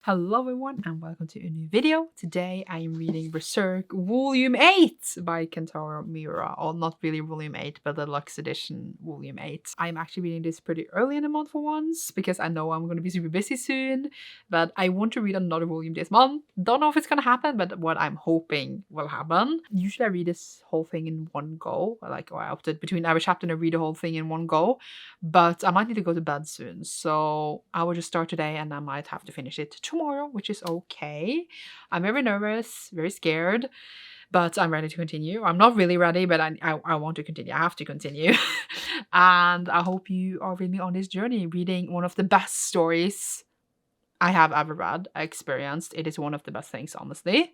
Hello everyone and welcome to a new video. Today I am reading Berserk Volume 8 by Kentaro Miura. Or not really Volume 8 but the Deluxe Edition Volume 8. I'm actually reading this pretty early in the month for once because I know I'm going to be super busy soon. But I want to read another volume this month. Don't know if it's going to happen, but what I'm hoping will happen. Usually I read this whole thing in one go. Or I opted between every chapter and I read the whole thing in one go. But I might need to go to bed soon. So I will just start today and I might have to finish it tomorrow, which is okay. I'm very nervous, very scared, but I'm ready to continue. I'm not really ready, but I want to continue. I have to continue. And I hope you are with me on this journey, reading one of the best stories I have ever read, experienced. It is one of the best things, honestly.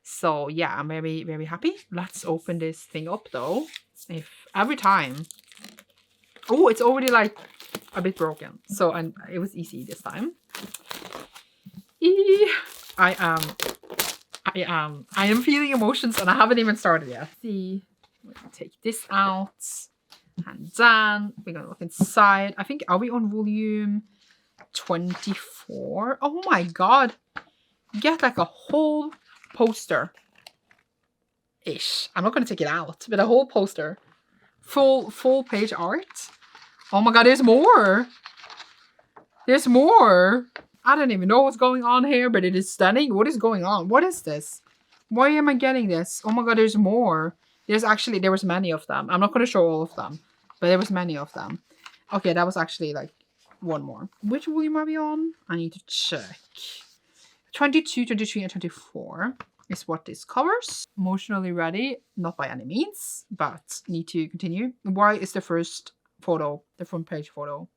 So yeah, I'm very, very happy. Let's open this thing up though. If every time... Oh, it's already like a bit broken. So it was easy this time. I am feeling emotions and I haven't even started yet. See, we're gonna take this out and then we're gonna look inside. I think, are we on volume 24? Oh my god, you get like a whole poster ish. I'm not gonna take it out, but a whole poster, full page art. Oh my god, there's more. There's more. I don't even know what's going on here, but it is stunning. What is going on? What is this? Why am I getting this? Oh my god, there's more. There was many of them. I'm not going to show all of them, but there was many of them. Okay, that was actually like one more. Which volume are we on? I need to check. 22, 23, and 24 is what this covers. Emotionally ready, not by any means, but need to continue. Why is the first photo, the front page photo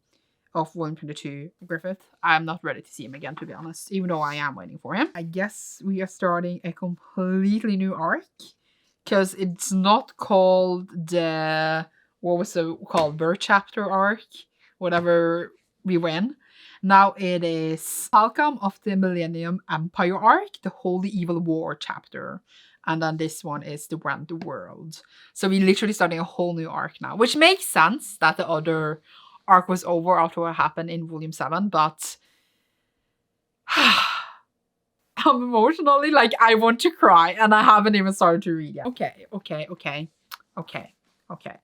of volume 22 Griffith? I'm not ready to see him again, to be honest, even though I am waiting for him. I guess we are starting a completely new arc because it's not called the, what was it called, Birth Chapter arc, whatever we win. Now it is Falcom of the Millennium Empire arc, the Holy Evil War chapter. And then this one is the Grand World. So we're literally starting a whole new arc now, which makes sense that the other arc was over after what happened in volume 7, but I'm emotionally like I want to cry and I haven't even started to read yet. Okay.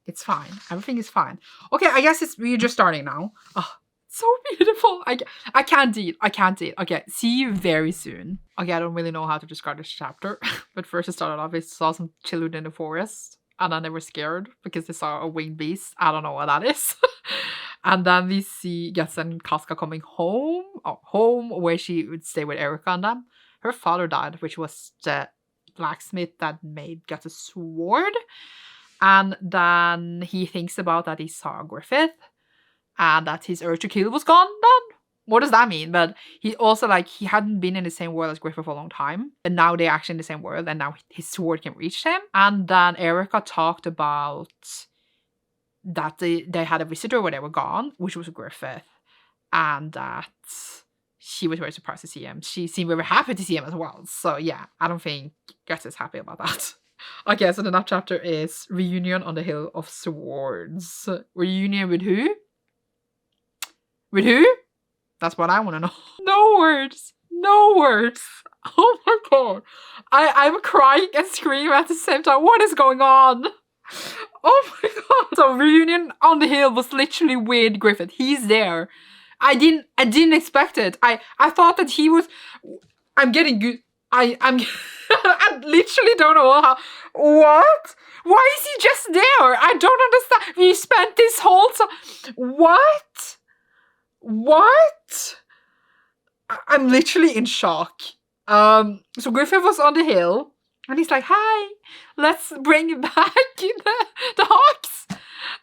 It's fine. Everything is fine. Okay, I guess we're just starting now. Oh, so beautiful. I can't deal. Okay, see you very soon. Okay, I don't really know how to describe this chapter, but first it started off, I saw some children in the forest and then they were scared because they saw a winged beast. I don't know what that is. And then we see Guts and Casca coming home where she would stay with Erica and them. Her father died, which was the blacksmith that made Guts a sword. And then he thinks about that he saw Griffith and that his urge to kill was gone then. What does that mean? But he also, like, he hadn't been in the same world as Griffith for a long time. And now they're actually in the same world and now his sword can reach him. And then Erica talked about that they had a visitor where they were gone, which was Griffith, and that she was very surprised to see him. She seemed very happy to see him as well. So yeah, I don't think Guts is happy about that. Okay, so the next chapter is Reunion on the Hill of Swords. Reunion with who? With who? That's what I want to know. No words. No words. Oh my god. I'm crying and screaming at the same time. What is going on? Oh my god. So Reunion on the Hill was literally with Griffith. He's there. I didn't expect it. I thought that he was... I'm getting good. I literally don't know how... What? Why is he just there? I don't understand. We spent this whole time... What? What? I'm literally in shock. So Griffith was on the hill. And he's like, hi, let's bring back the hawks.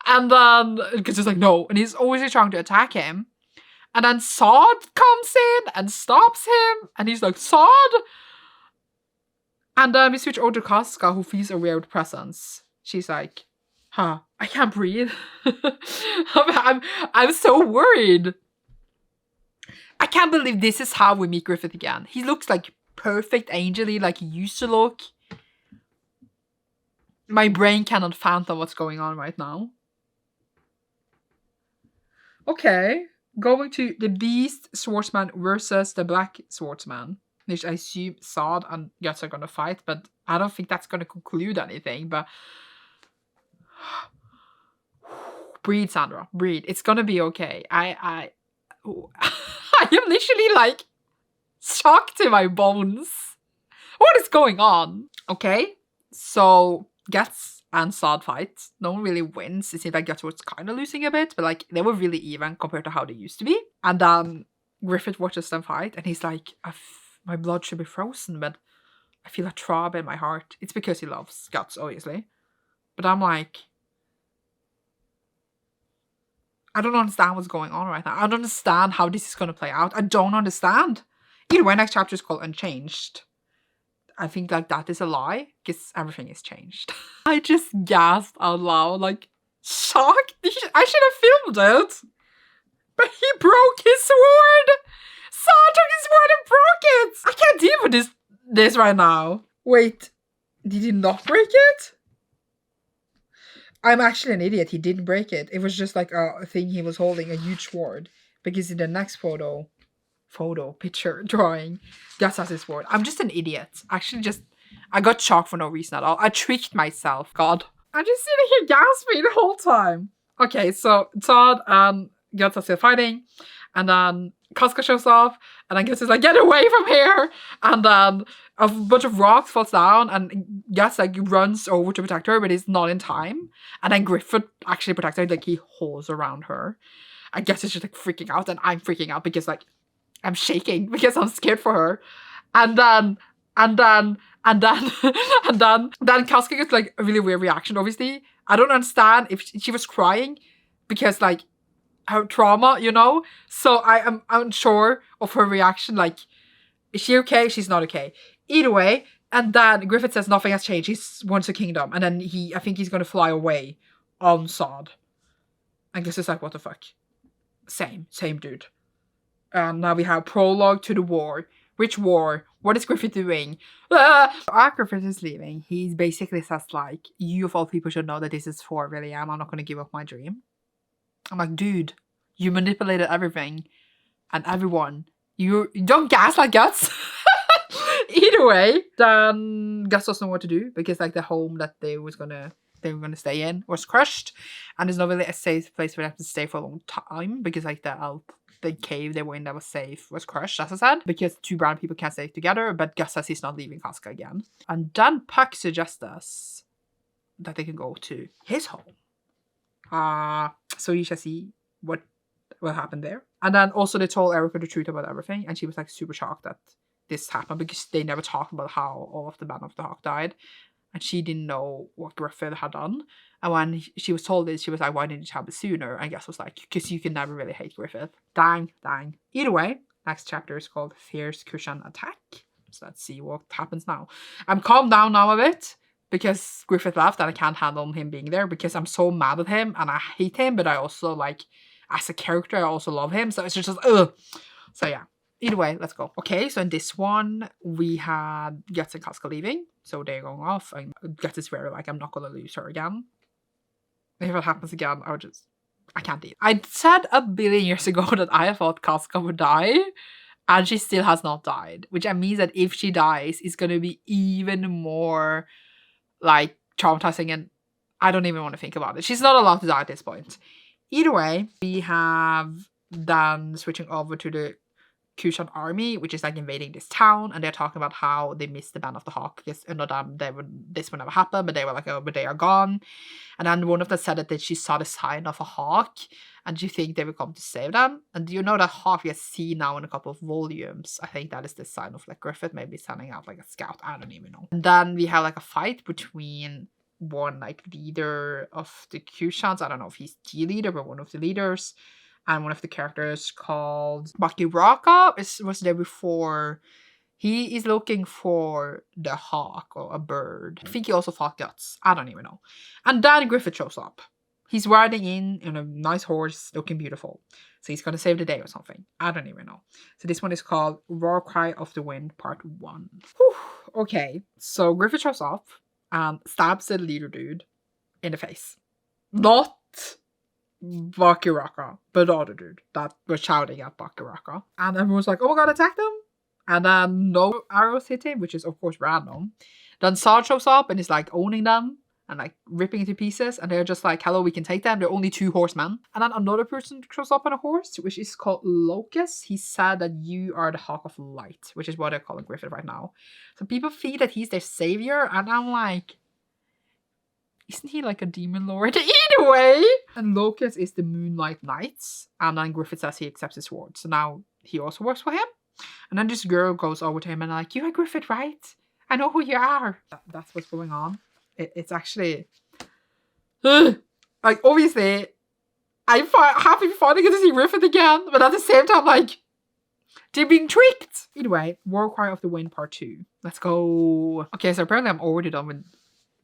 And then, because he's like, no. And he's always trying to attack him. And then Sod comes in and stops him. And he's like, Sod? And we switch over to Casca, who feels a weird presence. She's like, huh, I can't breathe. I'm so worried. I can't believe this is how we meet Griffith again. He looks like perfect angelly like he used to look. My brain cannot fathom what's going on right now. Okay. going to the Beast Swordsman versus the Black Swordsman, which I assume Zod and Guts are gonna fight, but I don't think that's gonna conclude anything. But breathe, Sandra, breathe. It's gonna be okay. I am literally like shocked to my bones. What is going on? Okay, so Guts and Zod fight. No one really wins. It seems like Guts was kind of losing a bit, but like they were really even compared to how they used to be. And then Griffith watches them fight, and he's like, my blood should be frozen, but I feel a throb in my heart. It's because he loves Guts, obviously. But I'm like, I don't understand what's going on right now. I don't understand how this is going to play out. I don't understand. Either way, next chapter is called Unchanged. I think like that is a lie because everything is changed. I just gasped out loud, like shocked. I should have filmed it. But he broke his sword. Zod took his sword and broke it. I can't deal with this right now. Wait, did he not break it? I'm actually an idiot. He didn't break it. It was just like a thing he was holding, a huge sword. Because in the next picture, drawing, Guts has his sword. I'm just an idiot. Actually, I got shocked for no reason at all. I tricked myself. God. I'm just sitting here gasping the whole time. Okay, so Zod and Guts are still fighting. And then Casca shows up. And then Guts is like, get away from here! And then a bunch of rocks falls down. And Guts like runs over to protect her, but he's not in time. And then Griffith actually protects her. Like he holds around her. I guess it's just like freaking out. And I'm freaking out because like I'm shaking because I'm scared for her. And then Casca gets like a really weird reaction, obviously. I don't understand if she was crying because like her trauma, you know? So I am unsure of her reaction. Like, is she okay? She's not okay. Either way, and then Griffith says nothing has changed. He wants a kingdom. And then I think he's gonna fly away on Zod. I guess it's like, what the fuck? Same dude. And now we have prologue to the war. Which war? What is Griffith doing? After Griffith is leaving, he basically says like, you of all people should know that this is for really am. I'm not going to give up my dream. I'm like, dude, you manipulated everything and everyone. You don't gaslight Guts. Either way, then Guts doesn't know what to do because like the home that they were gonna stay in was crushed, and there's not really a safe place for them to stay for a long time because like the cave they were in that was safe was crushed, as I said, because two brown people can't stay together. But Gus says he's not leaving Casca again. And then Puck suggests us that they can go to his home. So you shall see what will happen there. And then also they told Erica the truth about everything, and she was like super shocked that this happened because they never talked about how all of the Band of the Hawk died. And she didn't know what Griffith had done. And when she was told this, she was like, why didn't you tell me sooner? And Gus was like, because you can never really hate Griffith. Dang. Either way, next chapter is called Fierce Kushan Attack. So let's see what happens now. I'm calmed down now a bit because Griffith left and I can't handle him being there because I'm so mad at him and I hate him, but I also like, as a character, I also love him. So it's just, ugh. So yeah. Either way, let's go. Okay, so in this one, we had Guts and Casca leaving. So they're going off. And Guts is very like, I'm not going to lose her again. If it happens again, I can't deal. I said a billion years ago that I thought Casca would die. And she still has not died. Which means that if she dies, it's going to be even more like traumatizing. And I don't even want to think about it. She's not allowed to die at this point. Either way, we have then switching over to the Kushan army, which is like invading this town, and they're talking about how they missed the Band of the Hawk because under them this would never happen, but they were like, oh, but they are gone. And then one of them said that she saw the sign of a hawk, and you think they will come to save them. And you know that hawk we have seen now in a couple of volumes. I think that is the sign of like Griffith maybe sending out like a scout. I don't even know. And then we have like a fight between one like leader of the Kushans. I don't know if he's the leader, but one of the leaders. And one of the characters called Bakiraka was there before. He is looking for the hawk or a bird. I think he also fought Guts. I don't even know. And then Griffith shows up. He's riding in a nice horse, looking beautiful. So he's going to save the day or something. I don't even know. So this one is called Roar Cry of the Wind Part 1. Whew. Okay, so Griffith shows up and stabs the leader dude in the face. Not Bakiraka, but the other dude that was shouting at Bakiraka. And everyone was like, oh my god, attack them! And then no arrows hit him, which is of course random. Then Sard shows up and is like owning them and like ripping into pieces. And they're just like, hello, we can take them. They're only 2 horsemen. And then another person shows up on a horse, which is called Locust. He said that you are the Hawk of Light, which is what they're calling Griffith right now. So people feel that he's their savior. And I'm like, isn't he like a demon lord? Either way! And Locust is the Moonlight Knights. And then Griffith says he accepts his sword. So now he also works for him. And then this girl goes over to him and like, you are Griffith, right? I know who you are. That's what's going on. It's actually... like, obviously, I'm happy finally get to see Griffith again. But at the same time, like, they're being tricked. Either way, War Cry of the Wind Part 2. Let's go. Okay, so apparently I'm already done with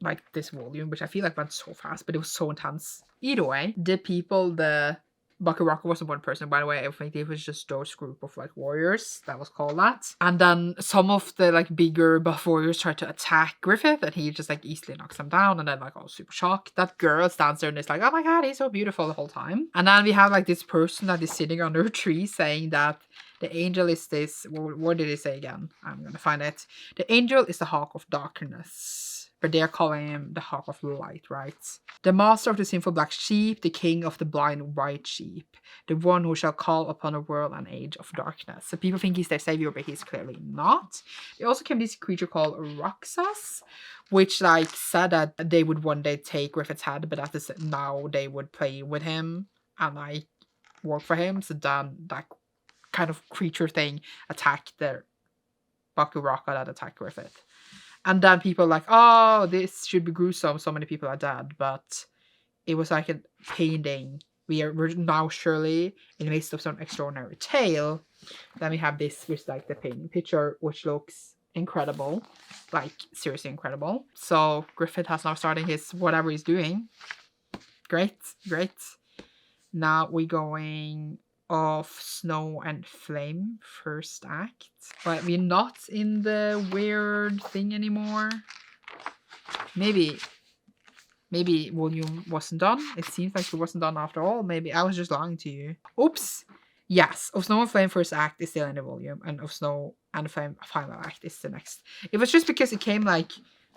like this volume, which I feel like went so fast, but it was so intense. Either way, the Bakiraka wasn't one person, by the way. I think it was just those group of like warriors that was called that. And then some of the like bigger buff warriors tried to attack Griffith, and he just like easily knocks them down. And then like, oh, super shocked. That girl stands there and is like, oh my god, he's so beautiful the whole time. And then we have like this person that is sitting under a tree saying that the angel is this. What did he say again? I'm gonna find it. The angel is the Hawk of Darkness. But they're calling him the Hawk of Light, right? The master of the sinful black sheep, the king of the blind white sheep, the one who shall call upon a world and age of darkness. So people think he's their savior, but he's clearly not. They also came this creature called Roxas, which like said that they would one day take Griffith's head, but now they would play with him and like work for him. So then that kind of creature thing attacked the Bakiraka that attacked Griffith. And then people are like, oh, this should be gruesome. So many people are dead. But it was like a painting. We're now surely in the midst of some extraordinary tale. Then we have this, which is like the painting picture, which looks incredible. Like, seriously incredible. So Griffith has now started his whatever he's doing. Great, great. Now we're going off Snow and Flame, first act. But we're not in the weird thing anymore. Maybe volume wasn't done. It seems like it wasn't done after all. Maybe I was just lying to you. Oops. Yes, Of Snow and Flame first act is still in the volume, and Of Snow and Flame final act is the next. It was just because it came like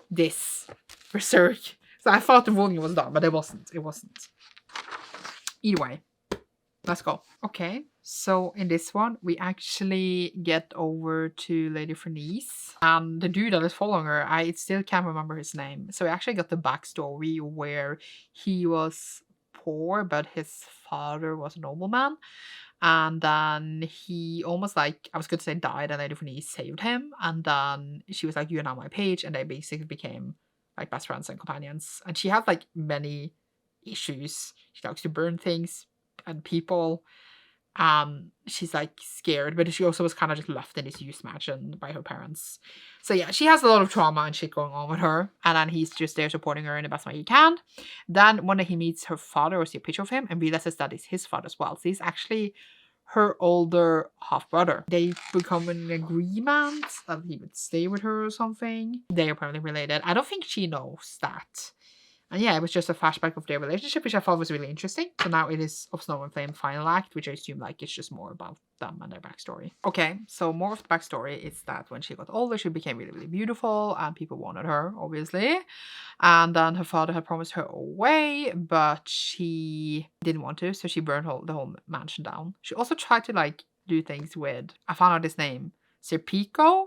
this. Berserk. So I thought the volume was done, but it wasn't. It wasn't. Either way. Let's go. Okay, so in this one, we actually get over to Lady Firece. And the dude that is following her, I still can't remember his name. So we actually got the backstory where he was poor, but his father was a nobleman. And then he almost like, I was going to say died, and Lady Firece saved him. And then she was like, you're now my page. And they basically became like best friends and companions. And she had like many issues. She likes to burn things and people. She's like scared, but she also was kind of just left in this youth mansion by her parents. So yeah, she has a lot of trauma and shit going on with her, and then he's just there supporting her in the best way he can. Then one day he meets her father, or see a picture of him, and realizes that it's his father as well. So he's actually her older half brother. They become an agreement that he would stay with her or something. They are apparently related. I don't think she knows that. And yeah, it was just a flashback of their relationship, which I thought was really interesting. So now it is Of Snow and Flame final act, which I assume like it's just more about them and their backstory. Okay, so more of the backstory is that when she got older, she became really, really beautiful, and people wanted her, obviously. And then her father had promised her away, but she didn't want to, so she burned the whole mansion down. She also tried to like do things with, I found out his name, Serpico.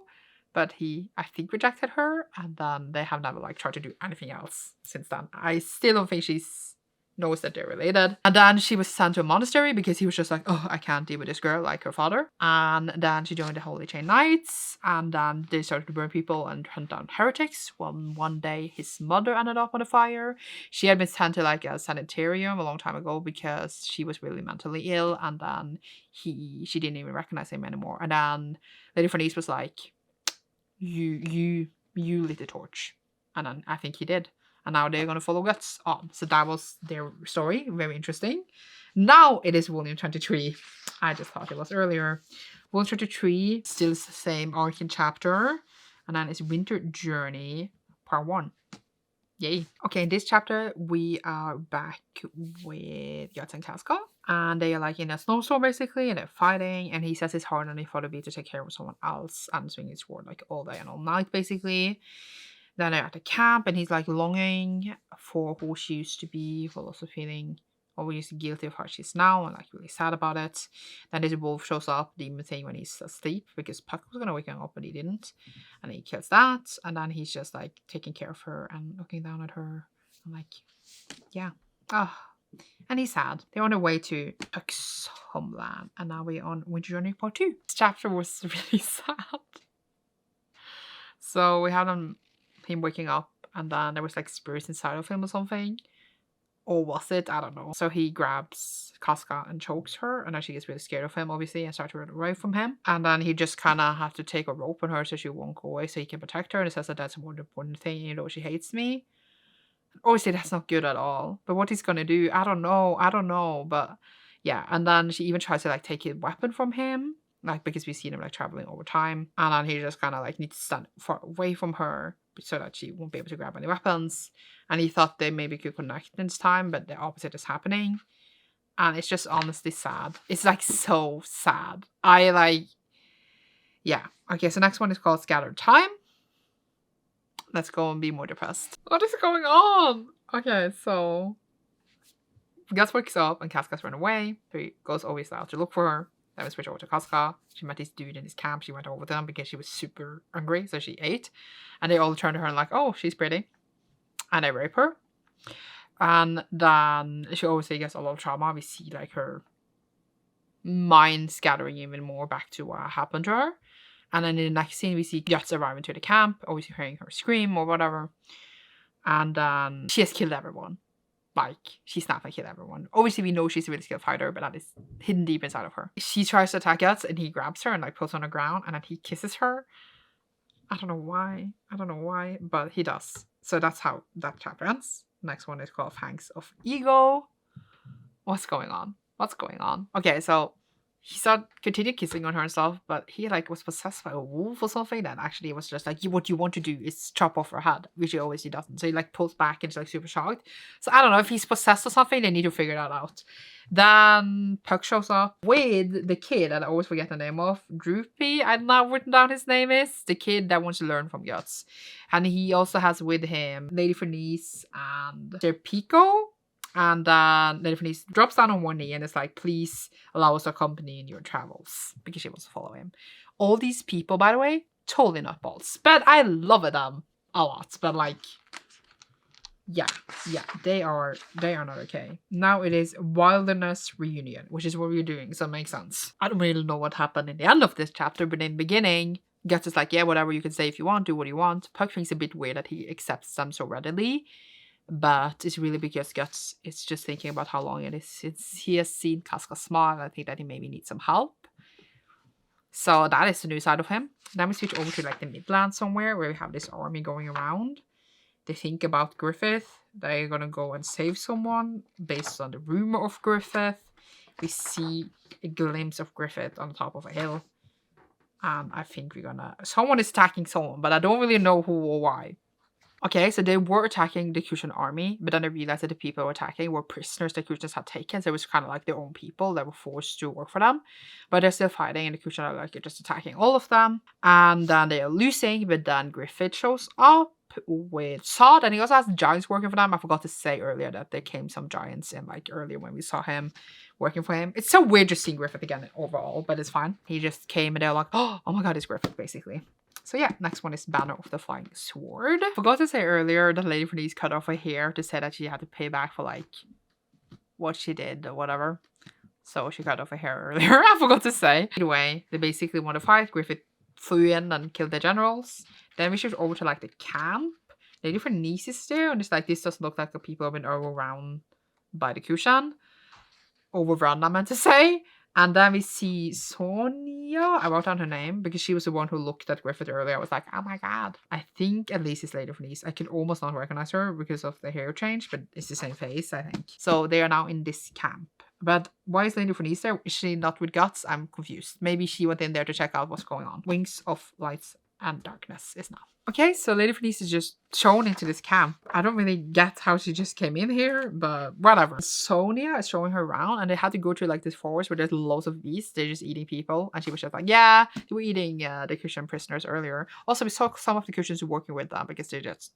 But he, I think, rejected her, and then they have never like tried to do anything else since then. I still don't think she knows that they're related. And then she was sent to a monastery because he was just like, oh, I can't deal with this girl like her father. And then she joined the Holy Chain Knights, and then they started to burn people and hunt down heretics. One day his mother ended up on a fire. She had been sent to like a sanitarium a long time ago because she was really mentally ill, and then she didn't even recognize him anymore. And then Lady Firece was like, you lit the torch. And then I think he did. And now they're going to follow Guts on. So that was their story. Very interesting. Now it is volume 23. I just thought it was earlier. Volume 23, still the same arc and chapter. And then it's Winter Journey, part 1. Yay. Okay, in this chapter, we are back with Guts and Casca. And they are like in a snowstorm basically, and they're fighting. And he says it's hard on his father to take care of someone else and swing his sword like all day and all night basically. Then they're at the camp, and he's like longing for who she used to be, but also feeling always guilty of how she is now and like really sad about it. Then this wolf shows up, demon thing, when he's asleep because Puck was gonna wake him up but he didn't, and he kills that. And then he's just like taking care of her and looking down at her and like, yeah, and he's sad. They're on their way to Puck's homeland, and now we're on Winter Journey Part 2. This chapter was really sad. So we had him waking up, and then there was like spirits inside of him or something. Or was it? I don't know. So he grabs Casca and chokes her, and then she gets really scared of him, obviously, and starts to run away from him. And then he just kind of have to take a rope on her so she won't go away so he can protect her. And he says that that's a more important thing, you know, she hates me. Obviously, that's not good at all. But what he's going to do, I don't know. But yeah, and then she even tries to like take his weapon from him, like because we've seen him like traveling over time. And then he just kind of like needs to stand far away from her so that she won't be able to grab any weapons. And he thought they maybe could connect this time, but the opposite is happening. And it's just honestly sad. It's like so sad. Yeah. Okay, so next one is called Scattered Time. Let's go and be more depressed. What is going on? Okay, so Gus wakes up and Casca's run away. So he goes always out to look for her. Then we switch over to Casca. She met this dude in his camp. She went over to him because she was super hungry, so she ate. And they all turn to her and like, oh, she's pretty. And they rape her. And then she obviously gets a lot of trauma. We see like her mind scattering even more back to what happened to her. And then in the next scene, we see Guts arriving to the camp, obviously hearing her scream or whatever. And then she has killed everyone. Like, she's not gonna kill everyone. Obviously, we know she's a really skilled fighter, but that is hidden deep inside of her. She tries to attack Guts, and he grabs her and like puts her on the ground, and then he kisses her. I don't know why, but he does. So that's how that chapter ends. Next one is called Fangs of Ego. What's going on? Okay, so he continued kissing on her and stuff, but he like was possessed by a wolf or something. That actually was just like, what you want to do is chop off her head, which he obviously doesn't. So he like pulls back and is like super shocked. So I don't know if he's possessed or something. They need to figure that out. Then Puck shows up with the kid that I always forget the name of, Droopy. I've now written down his name is the kid that wants to learn from Guts, and he also has with him Lady Firece and their Pico. And then Lady Firece drops down on one knee and is like, please allow us to accompany in your travels. Because she wants to follow him. All these people, by the way, totally nutballs. But I love them a lot. But like, yeah, they are not okay. Now it is Wilderness Reunion, which is what we're doing. So it makes sense. I don't really know what happened in the end of this chapter, but in the beginning, Guts is like, yeah, whatever you can say if you want, do what you want. Puck thinks a bit weird that he accepts them so readily. But it's really because Guts is just thinking about how long it is since he has seen Casca smile. I think that he maybe needs some help. So that is the new side of him. Then we switch over to like the Midlands somewhere where we have this army going around. They think about Griffith. They're gonna go and save someone based on the rumor of Griffith. We see a glimpse of Griffith on the top of a hill. And I think someone is attacking someone, but I don't really know who or why. Okay, so they were attacking the Kushan army, but then they realized that the people they were attacking were prisoners the Kushans had taken, so it was kind of like their own people that were forced to work for them. But they're still fighting, and the Kushan are like just attacking all of them. And then they are losing, but then Griffith shows up with Sod, and he also has giants working for them. I forgot to say earlier that there came some giants in like earlier when we saw him working for him. It's so weird just seeing Griffith again overall, but it's fine. He just came and they're like, oh my god, it's Griffith, basically. So yeah, next one is Banner of the Flying Sword. Forgot to say earlier that Lady Firece cut off her hair to say that she had to pay back for like what she did or whatever. So she cut off her hair earlier. I forgot to say. Anyway, they basically want to fight. Griffith flew in and killed the generals. Then we shift over to like the camp. Lady Firece is there, and it's like, this doesn't look like the people have been overrun by the Kushan. Overrun, I meant to say. And then we see Sonia. I wrote down her name because she was the one who looked at Griffith earlier. I was like, oh my god. I think at least it's Lady Firece. I can almost not recognize her because of the hair change, but it's the same face, I think. So they are now in this camp. But why is Lady Firece there? Is she not with Guts? I'm confused. Maybe she went in there to check out what's going on. Wings of Lights and darkness is now. Okay, so Lady Fanise is just shown into this camp. I don't really get how she just came in here, but whatever. Sonia is showing her around, and they had to go through like this forest where there's loads of beasts. They're just eating people, and she was just like, yeah, they were eating the Kushan prisoners earlier. Also, we saw some of the Kushans working with them because they're just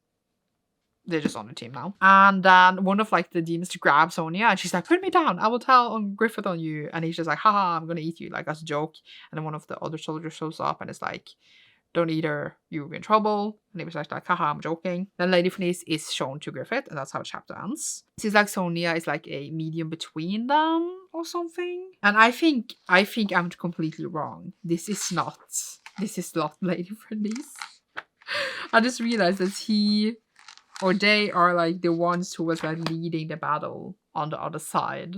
on the team now. And then one of like the demons to grab Sonia, and she's like, put me down, I will tell Griffith on you. And he's just like, haha, I'm gonna eat you, like as a joke. And then one of the other soldiers shows up and it's like, don't eat her, you'll be in trouble. And he was like, haha, I'm joking. Then Lady Fanise is shown to Griffith, and that's how the chapter ends. It seems like Sonia is like a medium between them or something. And I think I'm completely wrong. This is not Lady Fanise. I just realized that he or they are like the ones who was like leading the battle on the other side.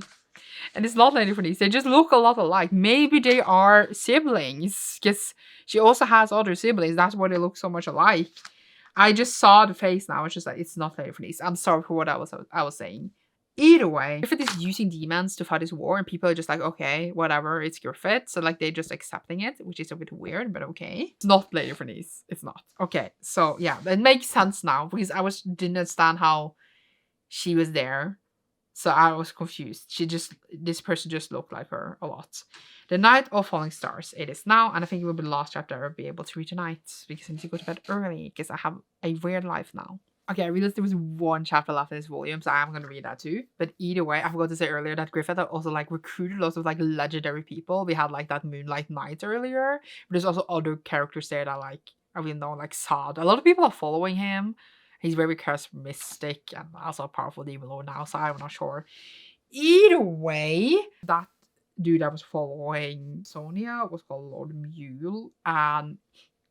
And it's not Lady Fanise. They just look a lot alike. Maybe they are siblings, because she also has other siblings. That's why they look so much alike. I just saw the face now. It's just like, it's not Lady Fanise. I'm sorry for what I was saying. Either way, Griffith is using demons to fight this war, and people are just like, okay, whatever, it's Griffith. So like they're just accepting it, which is a bit weird, but okay. It's not Lady Fanise. It's not. Okay, so yeah, it makes sense now, because I didn't understand how she was there. So I was confused. This person just looked like her a lot. The Night of Falling Stars. It is now, and I think it will be the last chapter I'll be able to read tonight, because I need to go to bed early, because I have a weird life now. Okay, I realized there was one chapter left in this volume, so I am going to read that too. But either way, I forgot to say earlier that Griffith had also like recruited lots of like legendary people. We had like that Moonlight Knight earlier, but there's also other characters there that like I really know, like Sad. A lot of people are following him. He's very charismatic and also a powerful demon lord now, so I'm not sure. Either way, that dude that was following Sonia was called Lord Mule, and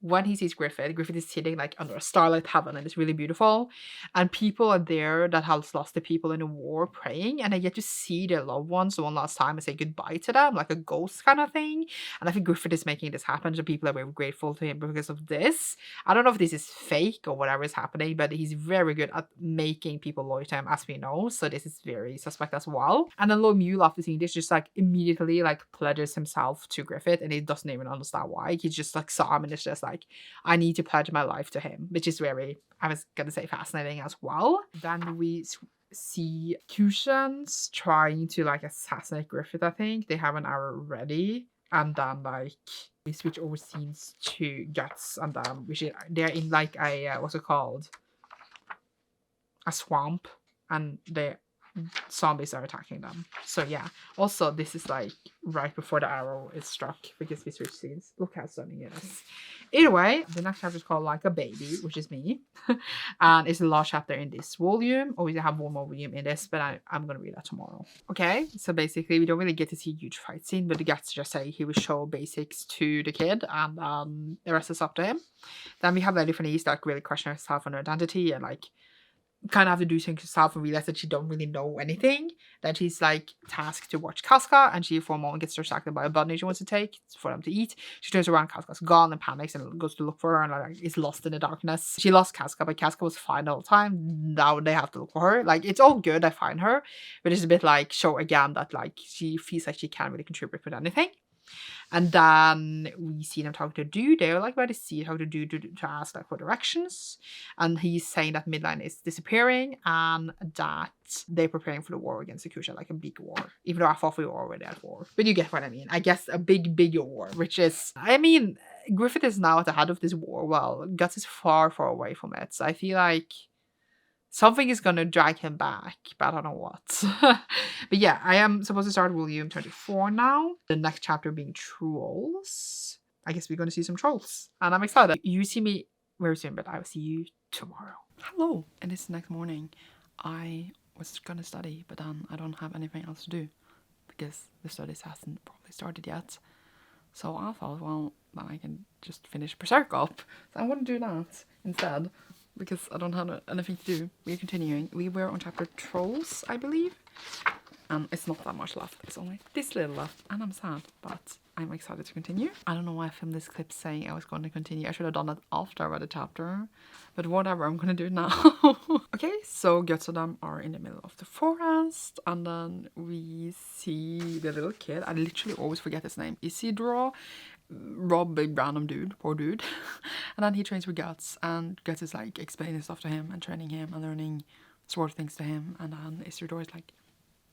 when he sees Griffith is sitting like under a starlight heaven, and it's really beautiful. And people are there that have lost the people in the war praying, and they get to see their loved ones one last time and say goodbye to them, like a ghost kind of thing. And I think Griffith is making this happen, so people are very grateful to him because of this. I don't know if this is fake or whatever is happening, but he's very good at making people loyal to him, as we know. So this is very suspect as well. And then Lord Mule, after seeing this, just like immediately like pledges himself to Griffith, and he doesn't even understand why. He just like saw him and it's just like, I need to pledge my life to him, which is very, I was gonna say, fascinating as well. Then we see Kushans trying to like assassinate Griffith. I think they have an arrow ready, and then like we switch over scenes to Guts, and then they're in like a what's it called, a swamp, and the zombies are attacking them. So yeah, also this is like right before the arrow is struck, because we switch scenes. Look how stunning it is. Either way, the next chapter is called Like a Baby, which is me. And it's the last chapter in this volume. Obviously I have one more volume in this, but I'm gonna read that tomorrow. Okay, so basically we don't really get to see a huge fight scene, but the Guts just say he will show basics to the kid, and the rest is up to him. Then we have Lady Fanise that really question herself on her identity, and like kind of have to do things herself and realize that she don't really know anything. Then she's like tasked to watch Casca, and she for a moment gets distracted by a bunny she wants to take for them to eat. She turns around, Casca's gone, and panics and goes to look for her, and like is lost in the darkness. She lost Casca, but Casca was fine all the time. Now they have to look for her. Like it's all good, I find her, but it's a bit like show again that like she feels like she can't really contribute with anything. And then we see them talking to Dude. They're like, where to see how to do to ask like for directions. And he's saying that Midline is disappearing, and that they're preparing for the war against the Kushan, like a big war. Even though I thought we were already at war. But you get what I mean. I guess a big war, which is, I mean, Griffith is now at the head of this war. Well, Guts is far away from it. So I feel like something is gonna drag him back, but I don't know what. But yeah, I am supposed to start volume 24 now. The next chapter being Trolls. I guess we're gonna see some trolls, and I'm excited. You see me very soon, but I will see you tomorrow. Hello, and it's the next morning. I was gonna study, but then I don't have anything else to do because the studies hasn't probably started yet. So I thought, well, then I can just finish Berserk up. So I'm gonna do that instead, because I don't have anything to do. We're continuing. We were on chapter Trolls, I believe. It's not that much left. It's only this little left, and I'm sad, but I'm excited to continue. I don't know why I filmed this clip saying I was going to continue. I should have done that after I read the chapter, but whatever, I'm going to do it now. Okay, so Guts and them are in the middle of the forest, and then we see the little kid. I literally always forget his name. Isidro. rob a random dude, poor dude. And then he trains with Guts, and Guts is like explaining stuff to him and training him and learning sword things to him. And then Isidore is like,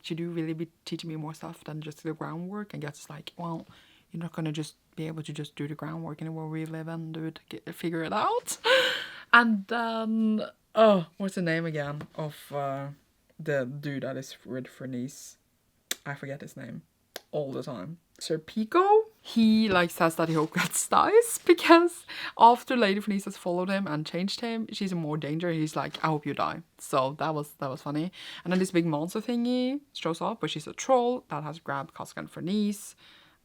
should you really be teaching me more stuff than just the groundwork? And Guts is like, well, you're not gonna just be able to just do the groundwork anymore. We live and do it, figure it out. And then, oh, what's the name again of the dude that is with Firece? I forget his name all the time. Sir Pico. He like says that he hopes Guts dies because after Lady Firece has followed him and changed him, she's in more danger. He's like, I hope you die. So that was funny. And then this big monster thingy shows up, but she's a troll that has grabbed Casca and Firece,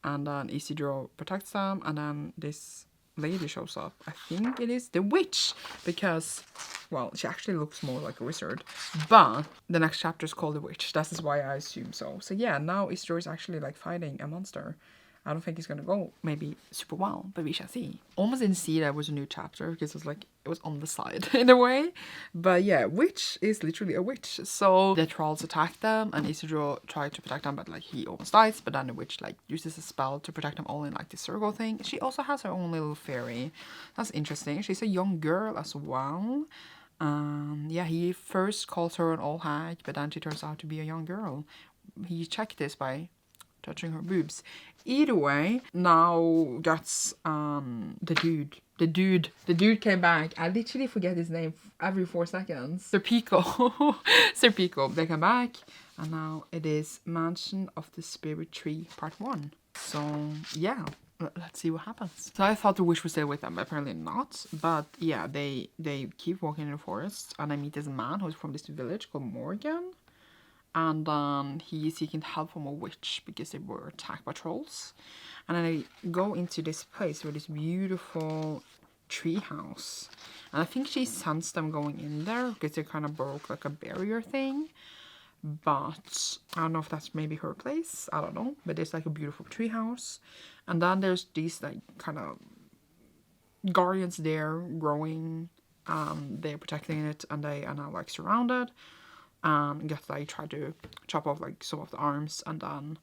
and then Isidore protects them, and then this lady shows up. I think it is the witch, because, well, she actually looks more like a wizard, but the next chapter is called the witch. That is why I assume so. So yeah, now Isidore is actually like fighting a monster. I don't think it's gonna go maybe super well, but we shall see. Almost didn't see that was a new chapter because it was like, it was on the side in a way. But yeah, witch is literally a witch. So the trolls attack them and Isidore tried to protect them, but like he almost dies. But then the witch like uses a spell to protect them all in like this circle thing. She also has her own little fairy. That's interesting. She's a young girl as well. Yeah, he first calls her an old hag, but then she turns out to be a young girl. He checked this by touching her boobs. Either way, now Guts, the dude came back. I literally forget his name every 4 seconds. Sir Pico. Sir Pico. They come back, and now it is Mansion of the Spirit Tree Part 1. So yeah, let's see what happens. So I thought the witch was still with them, but apparently not. But yeah, they keep walking in the forest, and I meet this man who's from this village called Morgan. And he's seeking help from a witch because they were attacked by trolls. And then they go into this place where this beautiful tree house. And I think she sensed them going in there because they kind of broke like a barrier thing. But I don't know if that's maybe her place. I don't know. But there's like a beautiful tree house. And then there's these like kind of guardians there growing. They're protecting it, and they are now like surrounded. Guess I tried to chop off like some of the arms, and then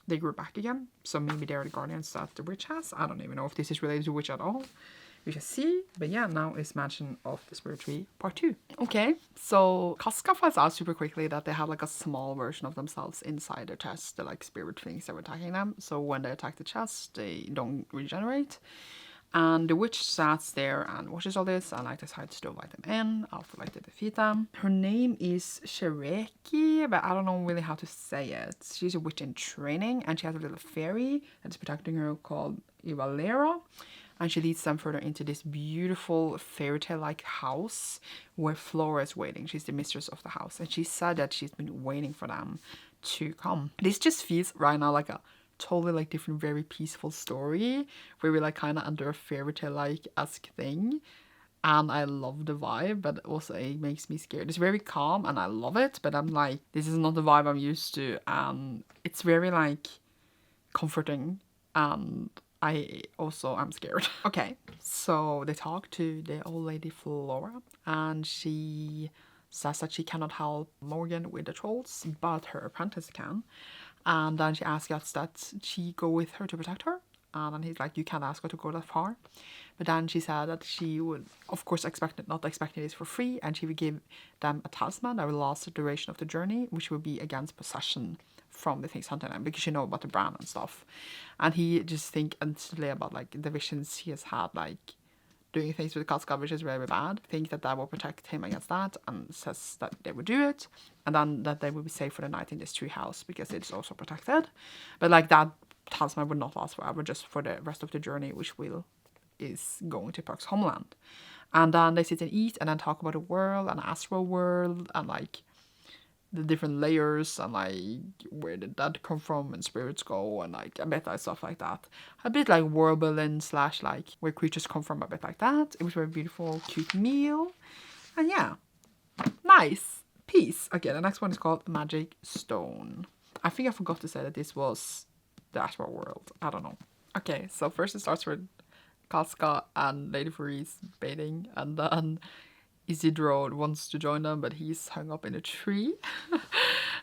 they grew back again. So maybe they're the guardians that the witch has. I don't even know if this is related to witch at all. We shall see. But yeah, now is Mansion of the Spirit Tree Part 2. Okay, so Casca finds out super quickly that they have like a small version of themselves inside their chest. The like spirit things that were attacking them. So when they attack the chest, they don't regenerate. And the witch sits there and watches all this and like decides to invite them in after like they defeat them. Her name is Shereki, but I don't know really how to say it. She's a witch in training, and she has a little fairy that's protecting her called Ivalera. And she leads them further into this beautiful fairy tale-like house where Flora is waiting. She's the mistress of the house, and she said that she's been waiting for them to come. This just feels right now like a totally like different, very peaceful story where we're like kind of under a fairy tale like esque thing, and I love the vibe, but also it makes me scared. It's very calm and I love it, but I'm like, this is not the vibe I'm used to, and it's very like comforting, and I also am scared. Okay, so they talk to the old lady Flora, and she says that she cannot help Morgan with the trolls, but her apprentice can. And then she asks us that she go with her to protect her. And then he's like, you can't ask her to go that far. But then she said that she would, of course, not expecting this for free. And she would give them a talisman that will last the duration of the journey, which would be against possession from the things hunting them, because you know about the brand and stuff. And he just think instantly about like the visions he has had, like doing things with Casca, which is very bad. Think that will protect him against that, and says that they would do it, and then that they would be safe for the night in this tree house because it's also protected. But like that talisman would not last forever, just for the rest of the journey, which is going to Perk's homeland. And then they sit and eat and then talk about the world and Astral World and like the different layers and like where did that come from and spirits go and like a bit like stuff like that. A bit like world building / like where creatures come from, a bit like that. It was a very beautiful, cute meal. And yeah, nice. Peace. Okay, the next one is called Magic Stone. I think I forgot to say that this was the Astral World. I don't know. Okay, so first it starts with Casca and Lady Firece bathing, and then Isidro wants to join them, but he's hung up in a tree.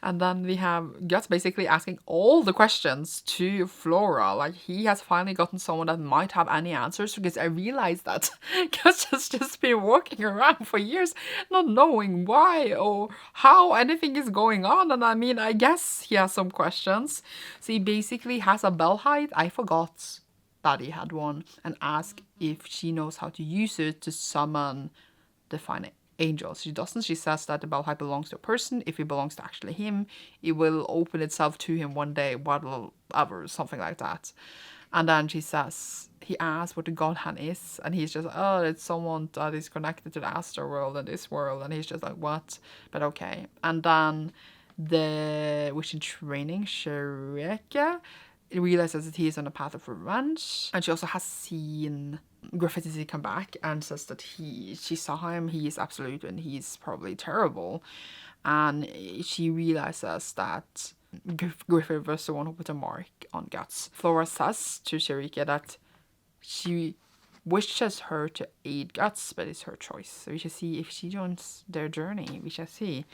And then we have Guts basically asking all the questions to Flora. Like, he has finally gotten someone that might have any answers, because I realized that Guts has just been walking around for years not knowing why or how anything is going on. And I mean, I guess he has some questions. So he basically has a bellhide. I forgot that he had one, and asked if she knows how to use it to summon divine angels. She doesn't. She says that the bellhide belongs to a person. If it belongs to actually him, it will open itself to him one day, whatever, something like that. And then she says, he asks what the god hand is, and he's just, oh, it's someone that is connected to the Astral World and this world, and he's just like, what? But okay. And then the witch in training, Firece, realizes that he is on a path of revenge, and she also has seen Graffiti come back and says that she saw him, he is absolute, and he's probably terrible. And she realizes that Griffith was the one who put a mark on Guts. Flora says to Firece that she wishes her to aid Guts, but it's her choice. So we shall see if she joins their journey. We shall see.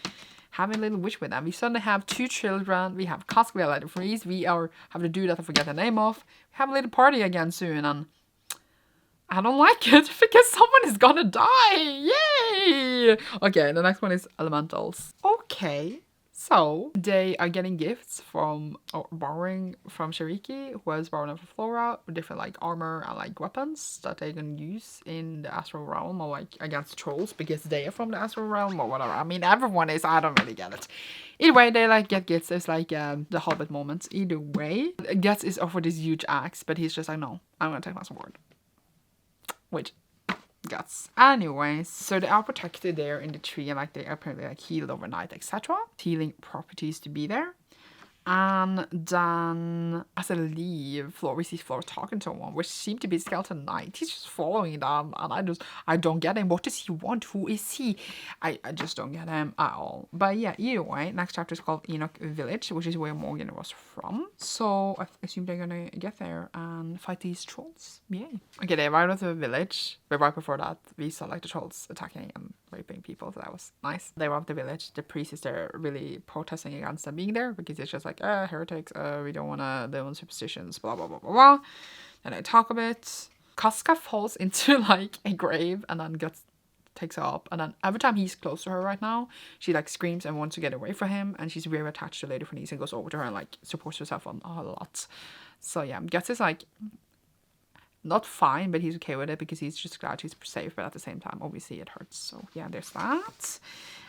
Having a little wish with them. We suddenly have 2 children. We have Kask, we have Firece. We are having to do that, I forget the name of. We have a little party again soon, and I don't like it because someone is gonna die. Yay! Okay, the next one is elementals. Okay, so they are getting gifts from, or borrowing from Firece, who has borrowed them from Flora, with different like armor and like weapons that they can use in the Astral Realm, or like against trolls, because they are from the Astral Realm or whatever. I mean, everyone is, I don't really get it. Either way, they like get gifts. It's like the Hobbit moments. Either way, Guts is offered this huge axe, but he's just like, no, I'm gonna take my sword. Which, Guts. Anyways, so they are protected there in the tree, and like they are apparently like healed overnight, etc. Healing properties to be there. And then as they leave, we see Flora talking to someone, which seemed to be Skeleton Knight. He's just following them, and I don't get him. What does he want? Who is he? I just don't get him at all. But yeah, either way, next chapter is called Enoch Village, which is where Morgan was from. So I assume they're gonna get there and fight these trolls. Yay. Okay, they arrived at the village, but right before that, we saw like the trolls attacking and raping people, so that was nice. They arrived at the village. The priest is there really protesting against them being there, because it's just like, heretics, we don't want to live on superstitions, blah, blah, blah, blah, blah. And I talk a bit. Casca falls into like a grave, and then takes her up, and then every time he's close to her right now, she like screams and wants to get away from him, and she's very attached to Lady Fernice and goes over to her and like supports herself on a lot. So yeah, Guts is like not fine, but he's okay with it because he's just glad she's safe, but at the same time, obviously it hurts. So yeah, there's that.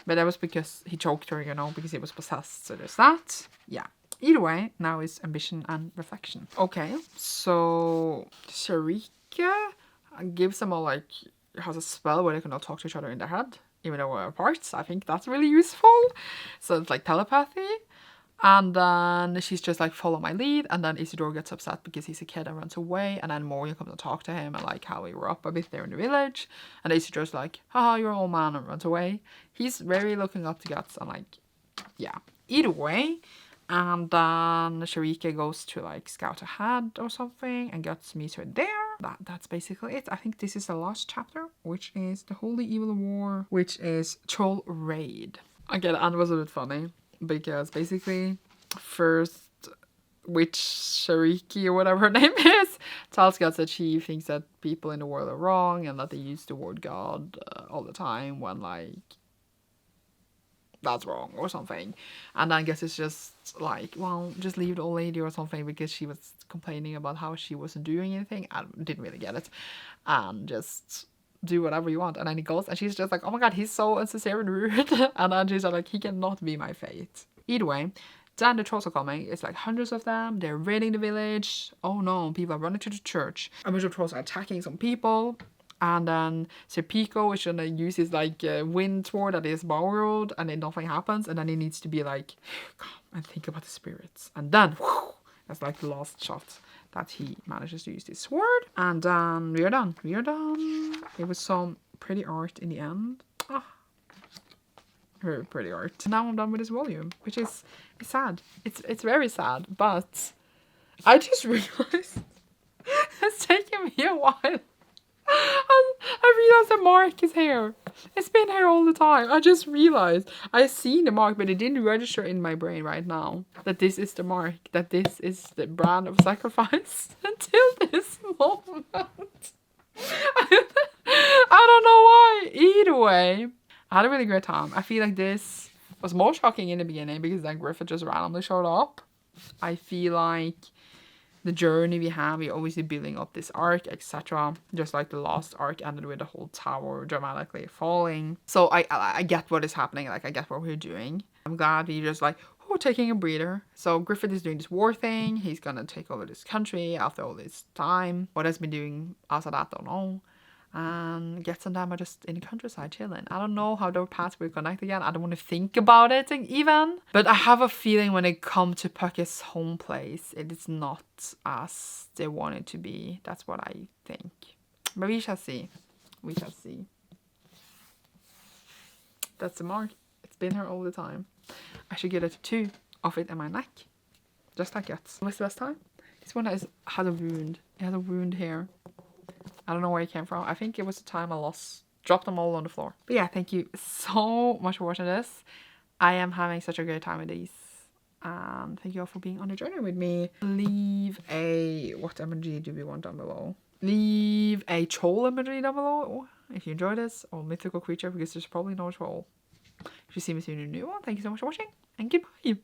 But that was because he choked her, you know, because he was possessed. So there's that. Yeah. Either way, now is ambition and reflection. Okay, so Firece gives them all like, has a spell where they cannot talk to each other in their head, even though we're apart. I think that's really useful. So it's like telepathy. And then she's just like, follow my lead. And then Isidore gets upset because he's a kid and runs away. And then Morgan comes to talk to him and like how we were up a bit there in the village. And Isidore's like, haha, you're an old man, and runs away. He's very looking up to Guts, and like, yeah. Either way. And then Firece goes to like scout ahead or something, and Guts meets her there. That's basically it. I think this is the last chapter, which is the Holy Evil War, which is Troll Raid. Okay, the end was a bit funny, because basically first witch Firece, or whatever her name is, tells Guts that she thinks that people in the world are wrong, and that they use the word God all the time, when like that's wrong or something. And then I guess it's just like, well, just leave the old lady or something, because she was complaining about how she wasn't doing anything. I didn't really get it. And just do whatever you want. And then he goes, and she's just like, oh my god, he's so insincere and rude. And then she's like, he cannot be my fate. Either way, then the trolls are coming. It's like hundreds of them. They're raiding the village. Oh no, people are running to the church. A bunch of trolls are attacking some people. And then Serpico is gonna use his like wind sword that is borrowed, and then nothing happens. And then he needs to be like, calm and think about the spirits. And then, whew, that's like the last shot that he manages to use this sword. And then we are done. We are done. It was some pretty art in the end. Very pretty art. Now I'm done with this volume, which is sad. It's very sad, but I just realized it's taken me a while. I realized the mark is here. It's been here all the time. I just realized. I seen the mark, but it didn't register in my brain right now that this is the mark, that this is the brand of sacrifice until this moment. I don't know why. Either way, I had a really great time. I feel like this was more shocking in the beginning because then Griffith just randomly showed up. I feel like the journey we have, we're obviously building up this arc, etc. Just like the last arc ended with the whole tower dramatically falling. So I get what is happening, like I get what we're doing. I'm glad we're just like, oh, taking a breather. So Griffith is doing this war thing. He's gonna take over this country after all this time. What has been doing after that, don't know. And Gets and them are just in the countryside chilling. I don't know how their paths will connect again. I don't want to think about it even. But I have a feeling when it comes to Pucke's home place, it is not as they want it to be. That's what I think. But we shall see. We shall see. That's the mark. It's been here all the time. I should get a tattoo of it in my neck. Just like Guts. What's the best time? This one had a wound. It has a wound here. I don't know where it came from. I think it was the time I dropped them all on the floor. But yeah, thank you so much for watching this. I am having such a great time with these. And thank you all for being on the journey with me. Leave a, what emoji do we want down below? Leave a troll emoji down below if you enjoyed this, or mythical creature, because there's probably no troll. If you see me soon in a new one, thank you so much for watching, and goodbye.